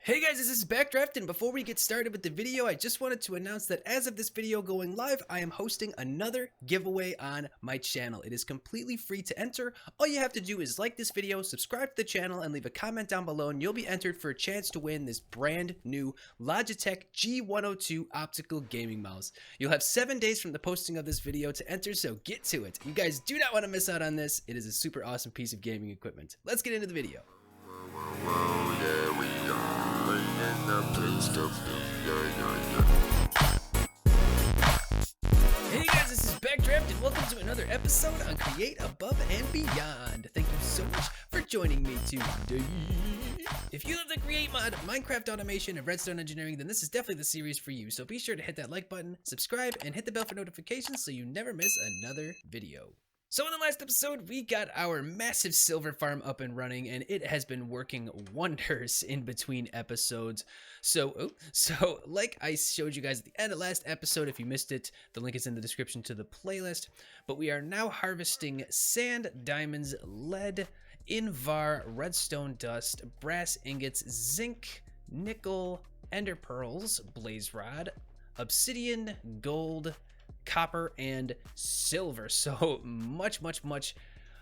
Hey guys, this is Backdraft, and before we get started with the video, I just wanted to announce that as of this video going live, I am hosting another giveaway on my channel. It is completely free to enter. All you have to do is like this video, subscribe to the channel, and leave a comment down below, and you'll be entered for a chance to win this brand new Logitech G102 optical gaming mouse. You'll have 7 days from the posting of this video to enter, so get to it. You guys do not want to miss out on this. It is a super awesome piece of gaming equipment. Let's get into the video. Hey guys, this is Backdraft and welcome to another episode on Create Above and Beyond. Thank you so much for joining me today. If you love the Create mod, Minecraft automation, and redstone engineering, then this is definitely the series for you. So be sure to hit that like button, subscribe, and hit the bell for notifications so you never miss another video. So in the last episode, we got our massive silver farm up and running, and it has been working wonders in between episodes. So like I showed you guys at the end of last episode, if you missed it, the link is in the description to the playlist. But we are now harvesting sand, diamonds, lead, invar, redstone dust, brass ingots, zinc, nickel, ender pearls, blaze rod, obsidian, gold, copper, and silver. So much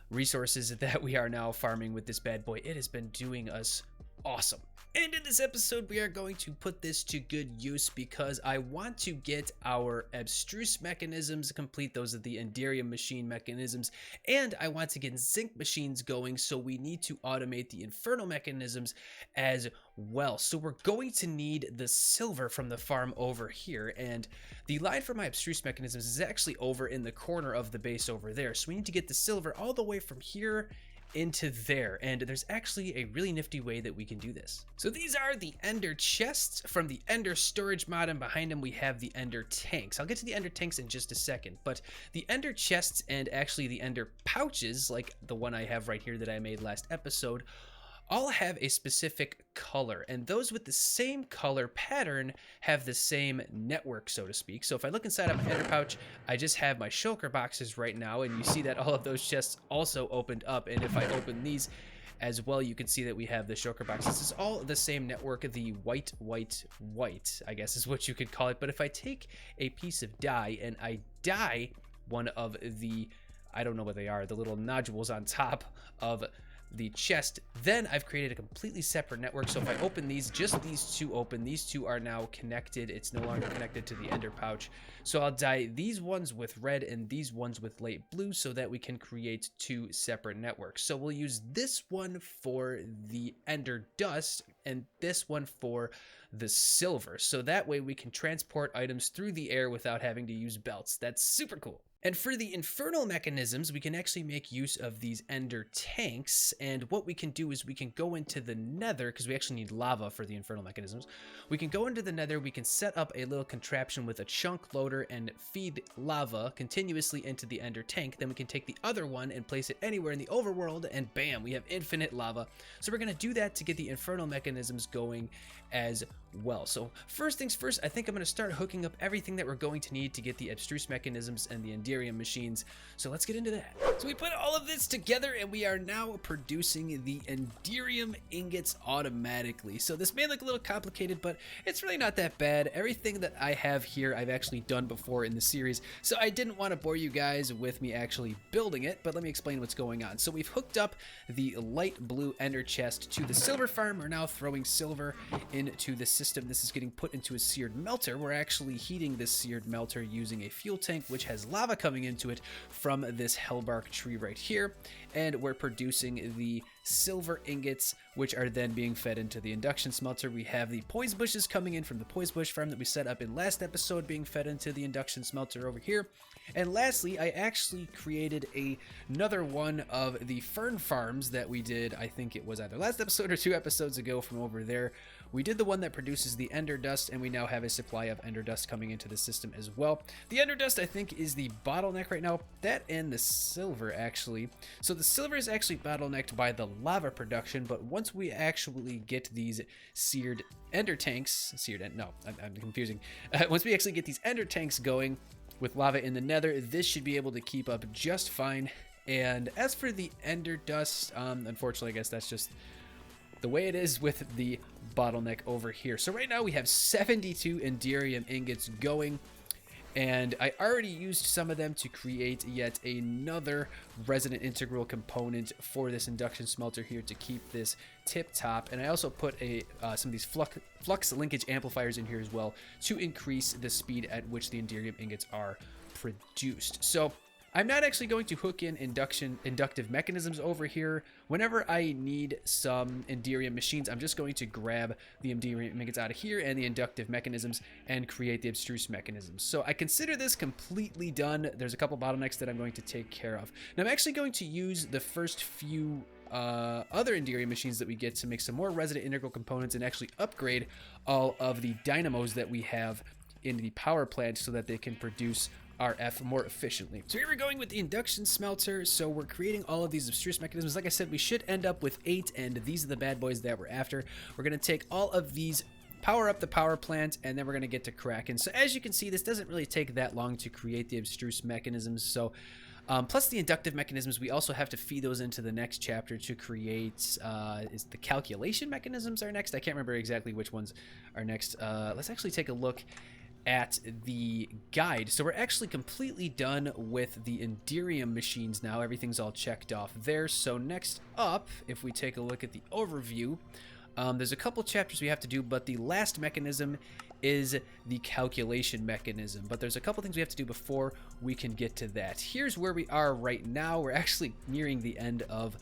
resources that we are now farming with this bad boy. It has been doing us awesome. And in this episode, we are going to put this to good use because I want to get our abstruse mechanisms complete. Those are the enderium machine mechanisms. And I want to get zinc machines going, so we need to automate the infernal mechanisms as well. So we're going to need the silver from the farm over here. And the line for my abstruse mechanisms is actually over in the corner of the base over there. So we need to get the silver all the way from here into there, and there's actually a really nifty way that we can do this. So these are the ender chests from the ender storage mod, and behind them we have the ender tanks. I'll get to the ender tanks in just a second, but the ender chests and actually the ender pouches, like the one I have right here that I made last episode, all have a specific color, and those with the same color pattern have the same network, so to speak. So if I look inside of my ender pouch, I just have my shulker boxes right now, and you see that all of those chests also opened up. And if I open these as well, you can see that we have the shulker boxes. This is all the same network, the white, I guess is what you could call it. But if I take a piece of dye and I dye one of the, I don't know what they are, the little nodules on top of the chest, then I've created a completely separate network. So if I open these, just these two open, these two are now connected. It's no longer connected to the ender pouch. So I'll dye these ones with red and these ones with light blue so that we can create two separate networks. So we'll use this one for the ender dust and this one for the silver, so that way we can transport items through the air without having to use belts. That's super cool. And for the infernal mechanisms, we can actually make use of these ender tanks. And what we can do is we can go into the nether, because we actually need lava for the infernal mechanisms. We can go into the nether, we can set up a little contraption with a chunk loader and feed lava continuously into the ender tank. Then we can take the other one and place it anywhere in the overworld, and bam, we have infinite lava. So we're going to do that to get the infernal mechanisms going as well. So first things first, I think I'm going to start hooking up everything that we're going to need to get the abstruse mechanisms and the enderium machines. So let's get into that. So we put all of this together and we are now producing the enderium ingots automatically. So this may look a little complicated, but it's really not that bad. Everything that I have here I've actually done before in the series, so I didn't want to bore you guys with me actually building it, but let me explain what's going on. So we've hooked up the light blue ender chest to the silver farm. We're now throwing silver into the system. This is getting put into a seared melter. We're actually heating this seared melter using a fuel tank which has lava coming into it from this hellbark tree right here, and we're producing the silver ingots, which are then being fed into the induction smelter. We have the poise bushes coming in from the poise bush farm that we set up in last episode being fed into the induction smelter over here. And lastly, I actually created another one of the fern farms that we did, I think it was either last episode or 2 episodes ago from over there. We did the one that produces the ender dust, and we now have a supply of ender dust coming into the system as well. The ender dust, I think, is the bottleneck right now. That and the silver, actually. So the silver is actually bottlenecked by the lava production, but once we actually get these seared ender tanks, I'm confusing. Once we actually get these ender tanks going with lava in the nether, this should be able to keep up just fine. And as for the ender dust, unfortunately, I guess that's just the way it is with the bottleneck over here. So right now we have 72 Enderium ingots going, and I already used some of them to create yet another resonant integral component for this induction smelter here to keep this tip top. And I also put some of these flux linkage amplifiers in here as well to increase the speed at which the Enderium ingots are produced. So I'm not actually going to hook in inductive mechanisms over here. Whenever I need some Enderium machines, I'm just going to grab the Enderium ingots out of here and the inductive mechanisms and create the abstruse mechanisms. So I consider this completely done. There's a couple bottlenecks that I'm going to take care of. Now I'm actually going to use the first few other Enderium machines that we get to make some more resonant integral components and actually upgrade all of the dynamos that we have in the power plant so that they can produce RF more efficiently. So here we're going with the induction smelter. So we're creating all of these abstruse mechanisms. Like I said, we should end up with 8, and these are the bad boys that we're after. We're going to take all of these, power up the power plant, and then we're going to get to Kraken. So as you can see, this doesn't really take that long to create the abstruse mechanisms. So plus the inductive mechanisms, we also have to feed those into the next chapter to create, is the calculation mechanisms are next? I can't remember exactly which ones are next. Let's actually take a look at the guide. So we're actually completely done with the Enderium machines now. Everything's all checked off there. So next up, if we take a look at the overview, there's a couple chapters we have to do, but the last mechanism is the calculation mechanism. But there's a couple things we have to do before we can get to that. Here's where we are right now. We're actually nearing the end of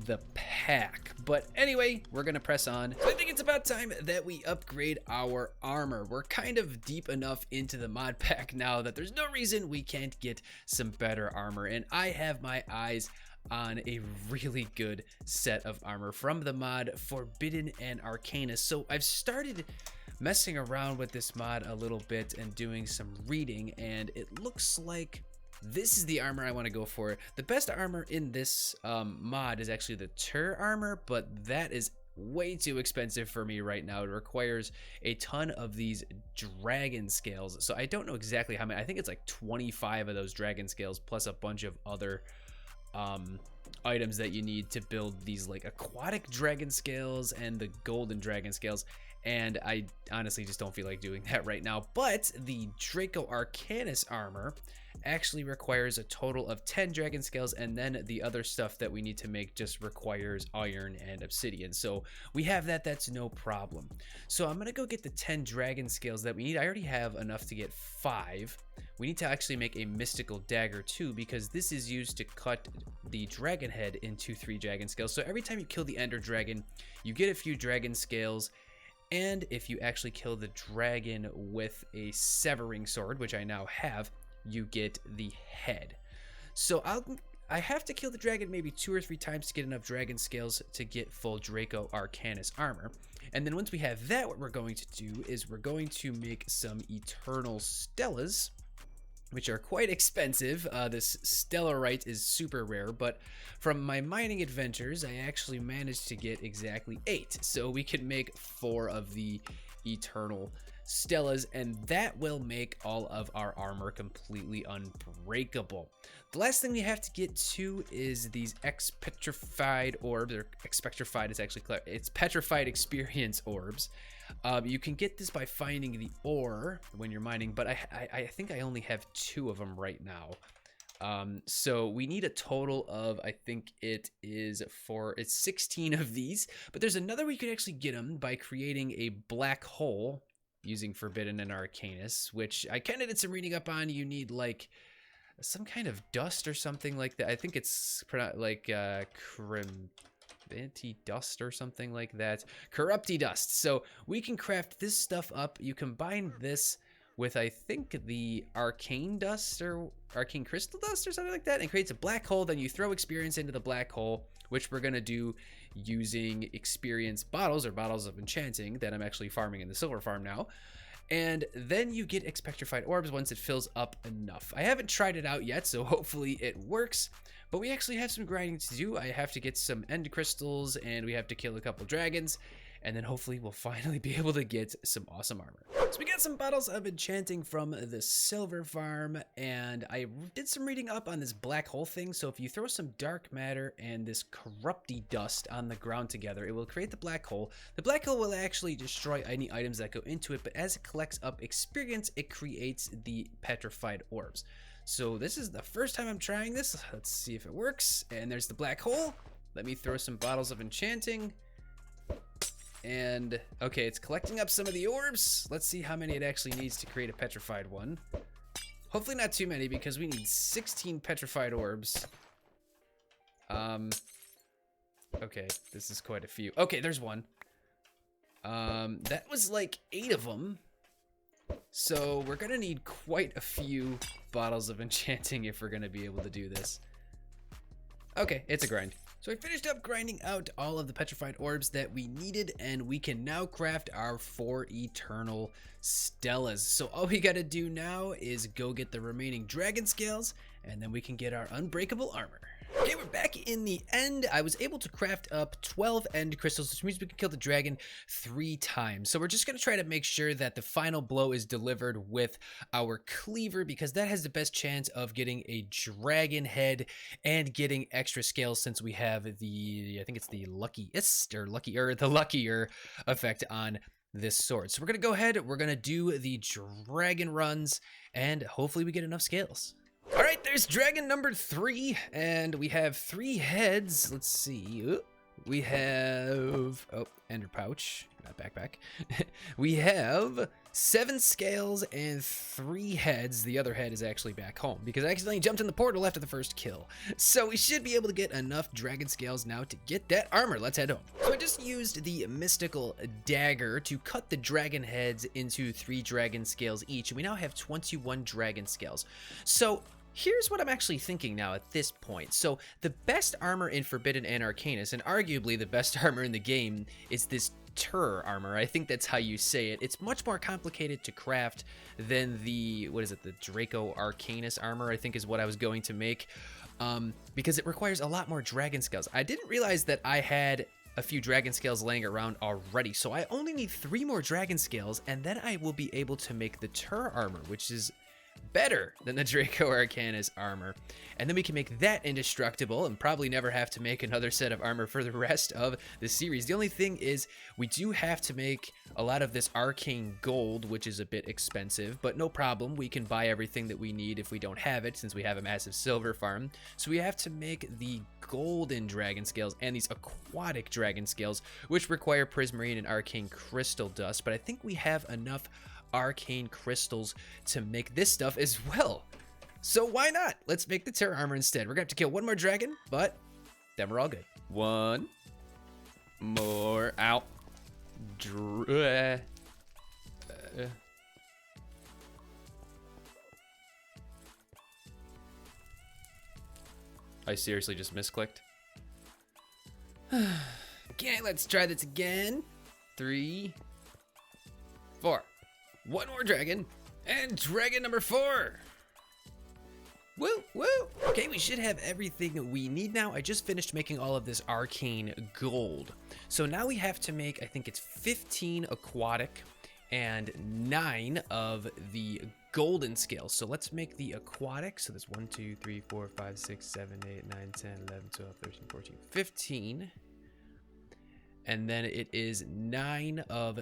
the pack, but anyway, we're gonna press on. So I think it's about time that we upgrade our armor. We're kind of deep enough into the mod pack now that there's no reason we can't get some better armor, and I have my eyes on a really good set of armor from the mod Forbidden and Arcanus. So I've started messing around with this mod a little bit and doing some reading, and it looks like this is the armor I want to go for. The best armor in this mod is actually the Tyr Armor, but that is way too expensive for me right now. It requires a ton of these dragon scales. So I don't know exactly how many. I think it's like 25 of those dragon scales plus a bunch of other items that you need to build these like aquatic dragon scales and the golden dragon scales. And I honestly just don't feel like doing that right now. But the Draco Arcanus armor actually requires a total of 10 dragon scales, and then the other stuff that we need to make just requires iron and obsidian. So we have that, that's no problem. So I'm gonna go get the 10 dragon scales that we need. I already have enough to get 5. We need to actually make a mystical dagger too, because this is used to cut the dragon head into 3 dragon scales. So every time you kill the ender dragon, you get a few dragon scales. And if you actually kill the dragon with a severing sword, which I now have, you get the head. So I have to kill the dragon maybe 2 or 3 times to get enough dragon scales to get full Draco Arcanus armor. And then once we have that, what we're going to do is we're going to make some eternal stellas, which are quite expensive. This stellarite is super rare, but from my mining adventures, I actually managed to get exactly 8. So we can make 4 of the eternal stellas, and that will make all of our armor completely unbreakable. The last thing we have to get to is these petrified orbs, or petrified is actually clear. It's petrified experience orbs. You can get this by finding the ore when you're mining, but I think I only have 2 of them right now. So we need a total of, I think it's 16 of these, but there's another way you could actually get them by creating a black hole using Forbidden and Arcanus, which I kind of did some reading up on. You need like some kind of dust or something like that. I think it's like dust or something like that. Corrupty dust. So we can craft this stuff up. You combine this with, I think, the arcane dust or arcane crystal dust or something like that, and creates a black hole. Then you throw experience into the black hole, which we're gonna do using experience bottles, or bottles of enchanting, that I'm actually farming in the silver farm now. And then you get petrified orbs once it fills up enough. I haven't tried it out yet, so hopefully it works. But we actually have some grinding to do. I have to get some end crystals, and we have to kill a couple dragons. and then hopefully we'll finally be able to get some awesome armor. So we got some bottles of enchanting from the silver farm, and I did some reading up on this black hole thing. So if you throw some dark matter and this corrupty dust on the ground together, it will create the black hole. The black hole will actually destroy any items that go into it, but as it collects up experience, it creates the petrified orbs. So this is the first time I'm trying this. Let's see if it works. And there's the black hole. Let me throw some bottles of enchanting. And okay, it's collecting up some of the orbs. Let's see how many it actually needs to create a petrified one. Hopefully not too many, because we need 16 petrified orbs. Okay, this is quite a few. Okay, there's one. That was like 8 of them. So we're gonna need quite a few bottles of enchanting if we're gonna be able to do this. Okay, it's a grind. So I finished up grinding out all of the petrified orbs that we needed, and we can now craft our 4 eternal stellas. So all we gotta do now is go get the remaining dragon scales, and then we can get our unbreakable armor. Okay, we're back in the end. I was able to craft up 12 end crystals, which means we can kill the dragon 3 times. So we're just going to try to make sure that the final blow is delivered with our cleaver, because that has the best chance of getting a dragon head and getting extra scales, since we have the, I think it's the luckiest, or luckier, the luckier effect on this sword. So we're going to go ahead, we're going to do the dragon runs, and hopefully we get enough scales. All right, there's dragon number 3, and we have 3 heads. Let's see. We have, oh, ender pouch, not backpack. We have 7 scales and 3 heads. The other head is actually back home because I accidentally jumped in the portal after the first kill. So we should be able to get enough dragon scales now to get that armor. Let's head home. So I just used the mystical dagger to cut the dragon heads into 3 dragon scales each, and we now have 21 dragon scales. So here's what I'm actually thinking now at this point. So the best armor in Forbidden and Arcanus, and arguably the best armor in the game, is this Tyr Armor. I think that's how you say it. It's much more complicated to craft than the, what is it, the Draco Arcanus armor, I think is what I was going to make, because it requires a lot more dragon scales. I didn't realize that I had a few dragon scales laying around already, so I only need 3 more dragon scales, and then I will be able to make the Tyr Armor, which is better than the Draco Arcanus armor. And then we can make that indestructible and probably never have to make another set of armor for the rest of the series. The only thing is we do have to make a lot of this arcane gold, which is a bit expensive, but no problem. We can buy everything that we need if we don't have it, since we have a massive silver farm. So we have to make the golden dragon scales and these aquatic dragon scales, which require prismarine and arcane crystal dust, but I think we have enough arcane crystals to make this stuff as well. So why not? Let's make the Tyr Armor instead. We're gonna have to kill 1 more dragon, but then we're all good. 1 more out. I seriously just misclicked. Okay, let's try this again. 3, 4. 1 more dragon, and dragon number 4. Woo, woo. Okay, we should have everything we need now. I just finished making all of this arcane gold. So now we have to make, I think it's 15 aquatic and 9 of the golden scales. So let's make the aquatic. So there's 1, 2, 3, 4, 5, 6, 7, 8, 9, 10, 11, 12, 13, 14, 15. And then it is 9 of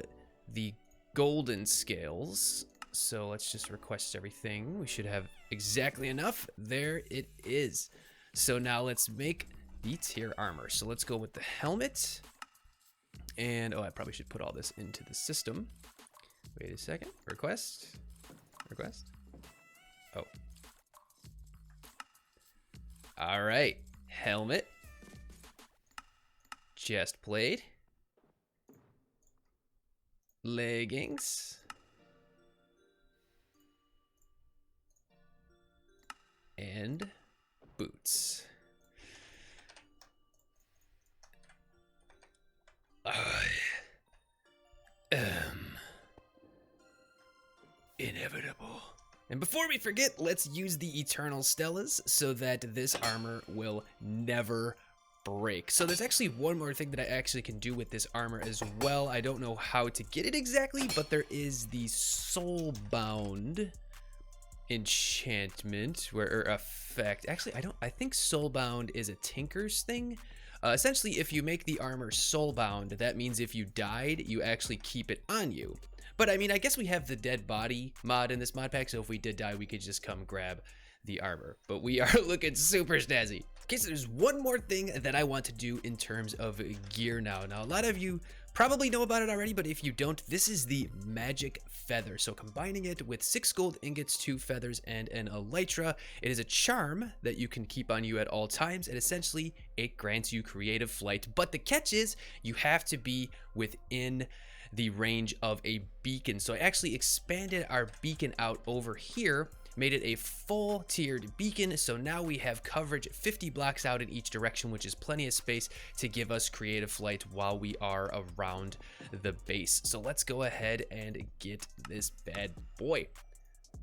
the golden scales. So let's just request everything. We should have exactly enough. There it is. So now let's make the Tyr Armor. So let's go with the helmet. And oh, I probably should put all this into the system. Wait a second. Request. Oh. All right. Helmet. Chest plate. Leggings. And boots. Inevitable. And before we forget, let's use the Eternal Stellas so that this armor will never break. So there's actually one more thing that I actually can do with this armor as well. I don't know how to get it exactly, but there is the soulbound enchantment or effect. Actually, I think soulbound is a tinker's thing. Essentially, if you make the armor soulbound, that means if you died, you actually keep it on you. But I mean, I guess we have the dead body mod in this mod pack, so if we did die, we could just come grab the armor. But we are looking super snazzy. Okay, so there's one more thing that I want to do in terms of gear now. Now, a lot of you probably know about it already, but if you don't, this is the magic feather. So combining it with 6 gold ingots, 2 feathers, and an elytra, it is a charm that you can keep on you at all times, and essentially it grants you creative flight. But the catch is you have to be within the range of a beacon. So I actually expanded our beacon out over here, made it a full tiered beacon, so now we have coverage 50 blocks out in each direction, which is plenty of space to give us creative flight while we are around the base. So let's go ahead and get this bad boy.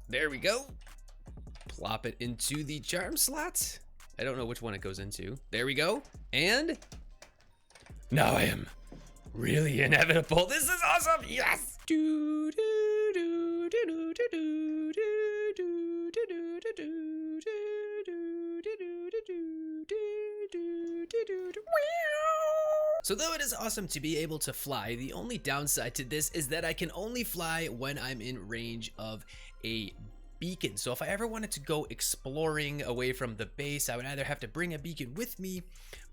There we go. Plop it into the charm slot. I don't know which one it goes into. There we go. And now I am really inevitable. This is awesome. Yes. Do, do, do, do, do, do, do, do, do, do, do, do, do, do, do. So though it is awesome to be able to fly, the only downside to this is that I can only fly when I'm in range of a beacon. So if I ever wanted to go exploring away from the base, I would either have to bring a beacon with me,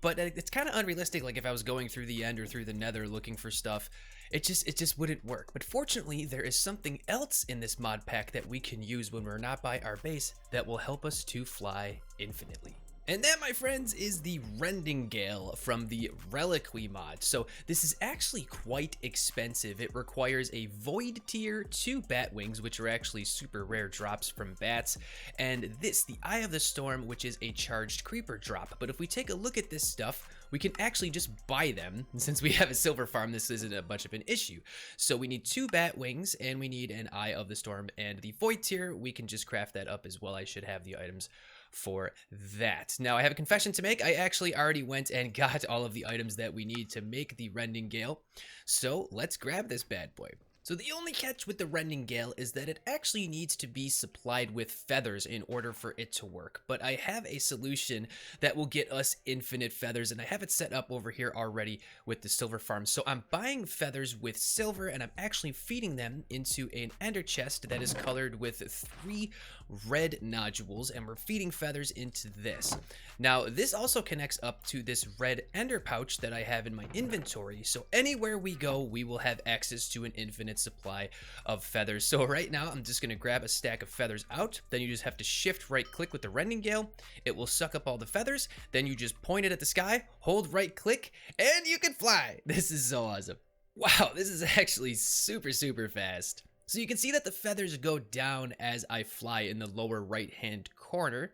but it's kind of unrealistic. Like if I was going through the end or through the nether looking for stuff, it just wouldn't work. But fortunately, there is something else in this mod pack that we can use when we're not by our base that will help us to fly infinitely. And that, my friends, is the rending gale from the reliquary mod. So this is actually quite expensive. It requires a void tier, 2 bat wings, which are actually super rare drops from bats, and this, the Eye of the Storm, which is a charged creeper drop. But if we take a look at this stuff, we can actually just buy them. Since we have a silver farm, this isn't a much of an issue. So we need 2 bat wings, and we need an Eye of the Storm, and the void tier, we can just craft that up as well. I should have the items for that. Now I have a confession to make. I actually already went and got all of the items that we need to make the rending gale. So let's grab this bad boy. So the only catch with the rending gale is that it actually needs to be supplied with feathers in order for it to work. But I have a solution that will get us infinite feathers, and I have it set up over here already with the silver farm. So I'm buying feathers with silver, and I'm actually feeding them into an ender chest that is colored with 3 red nodules, and we're feeding feathers into this. Now this also connects up to this red ender pouch that I have in my inventory, so anywhere we go we will have access to an infinite supply of feathers. So right now I'm just going to grab a stack of feathers out, then you just have to shift right click with the rending gale, it will suck up all the feathers, then you just point it at the sky, hold right click, and you can fly. This is so awesome. Wow, this is actually super fast. So you can see that the feathers go down as I fly in the lower right hand corner.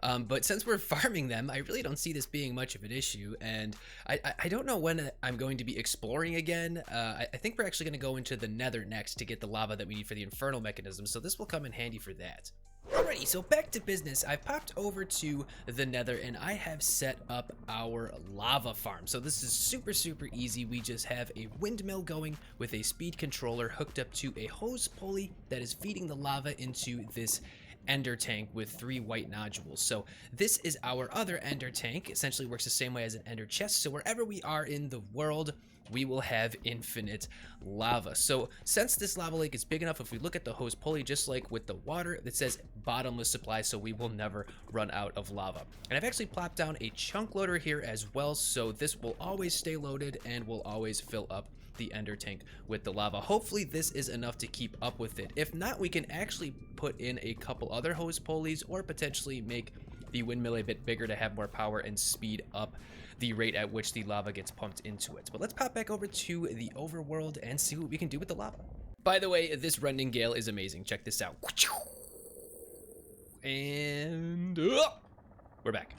But since we're farming them, I really don't see this being much of an issue, and I don't know when I'm going to be exploring again. I think we're actually going to go into the nether next to get the lava that we need for the infernal mechanism, so this will come in handy for that. Alrighty, so back to business. I popped over to the nether and I have set up our lava farm. So this is super easy. We just have a windmill going with a speed controller hooked up to a hose pulley that is feeding the lava into this ender tank with 3 white nodules. So this is our other ender tank. Essentially works the same way as an ender chest. So wherever we are in the world, we will have infinite lava. So since this lava lake is big enough, if we look at the hose pulley, just like with the water, it says bottomless supply, so we will never run out of lava. And I've actually plopped down a chunk loader here as well, so this will always stay loaded and will always fill up the ender tank with the lava. Hopefully this is enough to keep up with it. If not, we can actually put in a couple other hose pulleys or potentially make the windmill a bit bigger to have more power and speed up the rate at which the lava gets pumped into it. But let's pop back over to the overworld and see what we can do with the lava. By the way, this rending gale is amazing. Check this out. And we're back.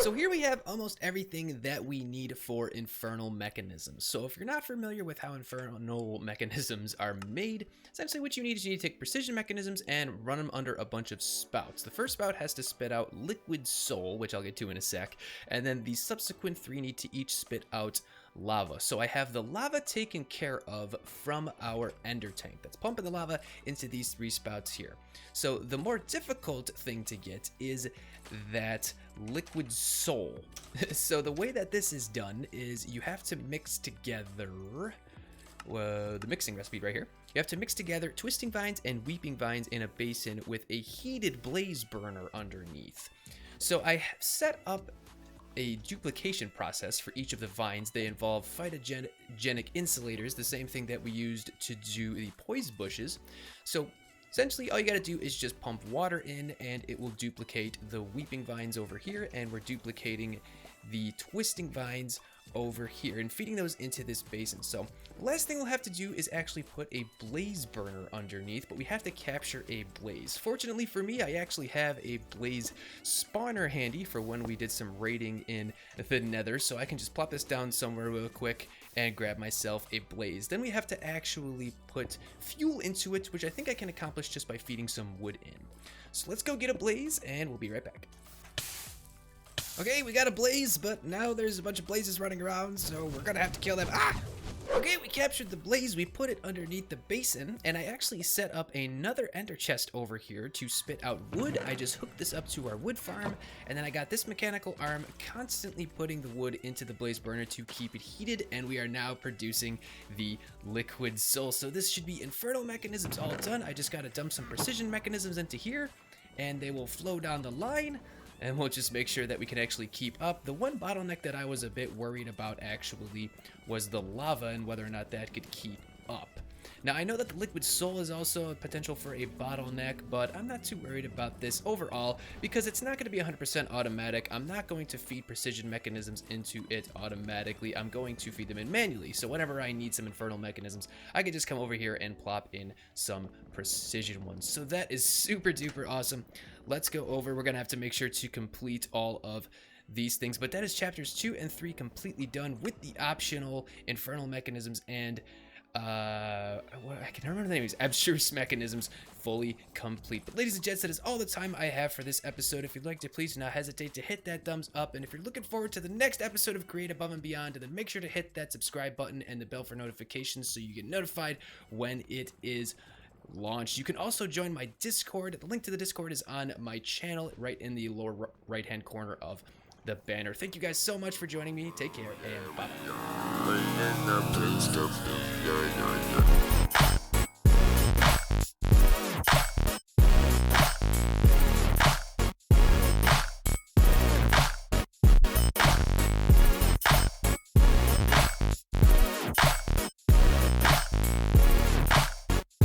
So here we have almost everything that we need for infernal mechanisms. So if you're not familiar with how infernal mechanisms are made, essentially what you need is you need to take precision mechanisms and run them under a bunch of spouts. The first spout has to spit out liquid soul, which I'll get to in a sec, and then the subsequent 3 need to each spit out lava. So I have the lava taken care of from our ender tank that's pumping the lava into these 3 spouts here. So the more difficult thing to get is that liquid soul. So the way that this is done is you have to mix together the mixing recipe right here. You have to mix together twisting vines and weeping vines in a basin with a heated blaze burner underneath. So I have set up a duplication process for each of the vines. They involve phytogenic insulators, the same thing that we used to do the poison bushes. So essentially all you gotta do is just pump water in and it will duplicate the weeping vines over here, and we're duplicating the twisting vines over here and feeding those into this basin. So the last thing we'll have to do is actually put a blaze burner underneath, but we have to capture a blaze. Fortunately for me, I actually have a blaze spawner handy for when we did some raiding in the nether, so I can just plop this down somewhere real quick and grab myself a blaze. Then we have to actually put fuel into it, which I think I can accomplish just by feeding some wood in. So let's go get a blaze and we'll be right back. Okay, we got a blaze, but now there's a bunch of blazes running around, so we're gonna have to kill them. Ah! Okay, we captured the blaze, we put it underneath the basin, and I actually set up another ender chest over here to spit out wood. I just hooked this up to our wood farm, and then I got this mechanical arm constantly putting the wood into the blaze burner to keep it heated, and we are now producing the liquid soul. So this should be infernal mechanisms all done. I just gotta dump some precision mechanisms into here, and they will flow down the line. And we'll just make sure that we can actually keep up. The one bottleneck that I was a bit worried about actually was the lava and whether or not that could keep up. Now I know that the liquid soul is also a potential for a bottleneck, but I'm not too worried about this overall because it's not going to be 100% automatic. I'm not going to feed precision mechanisms into it automatically. I'm going to feed them in manually. So whenever I need some infernal mechanisms, I can just come over here and plop in some precision ones. So that is super duper awesome. Let's go over. We're going to have to make sure to complete all of these things, but that is chapters 2 and 3 completely done with the optional infernal mechanisms and I can remember the names, abstruse mechanisms fully complete. But ladies and gents, that is all the time I have for this episode. If you'd like to, please do not hesitate to hit that thumbs up, and if you're looking forward to the next episode of Create Above and Beyond, then make sure to hit that subscribe button and the bell for notifications so you get notified when it is launched. You can also join my Discord. The link to the Discord is on my channel right in the lower right hand corner of the banner. Thank you guys so much for joining me. Take care and bye.